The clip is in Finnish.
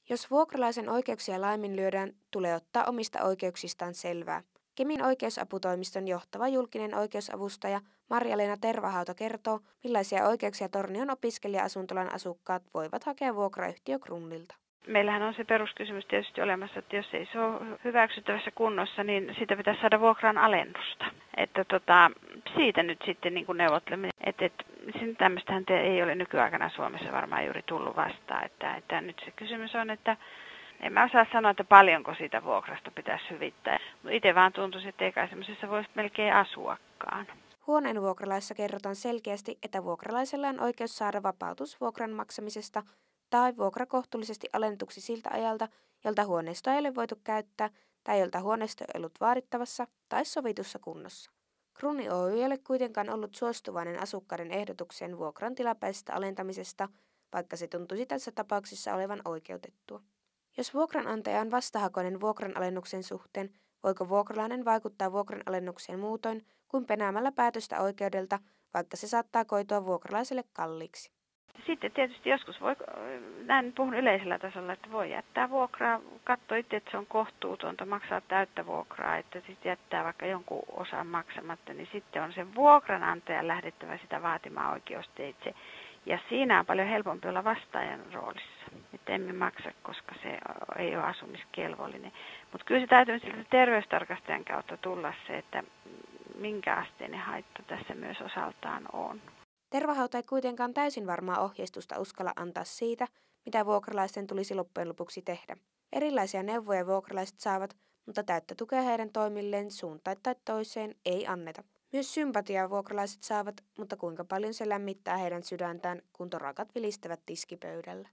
Jos vuokralaisen oikeuksia laiminlyödään, tulee ottaa omista oikeuksistaan selvää. Kemin oikeusaputoimiston johtava julkinen oikeusavustaja Marja-Leena Tervahauta kertoo, millaisia oikeuksia Tornion opiskelija-asuntolan asukkaat voivat hakea vuokrayhtiö Krunnilta. Meillähän on se peruskysymys tietysti olemassa, että jos ei se ole hyväksyttävässä kunnossa, niin siitä pitäisi saada vuokran alennusta. Että siitä nyt sitten niin kuin neuvottelemme. Tämmöistähän ei ole nykyaikana Suomessa varmaan juuri tullut vastaan. Että nyt se kysymys on, että en mä osaa sanoa, että paljonko siitä vuokrasta pitäisi hyvittää. Mutta itse vaan tuntuisi, että ei kai semmoisessa voisi melkein asuakaan. Huoneen vuokralaissa kerrotaan selkeästi, että vuokralaisella on oikeus saada vapautus vuokran maksamisesta tai vuokra kohtuullisesti alennetuksi siltä ajalta, jolta huoneistoa ei ole voitu käyttää tai jolta huoneisto ei ollut vaadittavassa tai sovitussa kunnossa. Krunni Oy ei ole kuitenkaan ollut suostuvainen asukkaiden ehdotukseen vuokran tilapäisestä alentamisesta, vaikka se tuntuisi tässä tapauksessa olevan oikeutettua. Jos vuokranantaja on vastahakoinen vuokranalennuksen suhteen, voiko vuokralainen vaikuttaa vuokranalennukseen muutoin kuin penäämällä päätöstä oikeudelta, vaikka se saattaa koitua vuokralaiselle kalliiksi? Sitten tietysti joskus voi, näin puhun yleisellä tasolla, että voi jättää vuokraa, katsoa itse, että se on kohtuutonta, maksaa täyttä vuokraa, että sitten jättää vaikka jonkun osan maksamatta, niin sitten on sen vuokranantajan lähdettävä sitä vaatimaan oikeusteitse. Ja siinä on paljon helpompi olla vastaajan roolissa, että emme maksa, koska se ei ole asumiskelvollinen. Mutta kyllä se täytyy siltä terveystarkastajan kautta tulla se, että minkä asteinen haitta tässä myös osaltaan on. Tervahauta ei kuitenkaan täysin varmaa ohjeistusta uskalla antaa siitä, mitä vuokralaisten tulisi loppujen lopuksi tehdä. Erilaisia neuvoja vuokralaiset saavat, mutta täyttä tukea heidän toimilleen suuntaan tai toiseen ei anneta. Myös sympatiaa vuokralaiset saavat, mutta kuinka paljon se lämmittää heidän sydäntään, kun torakat vilistävät tiskipöydällä.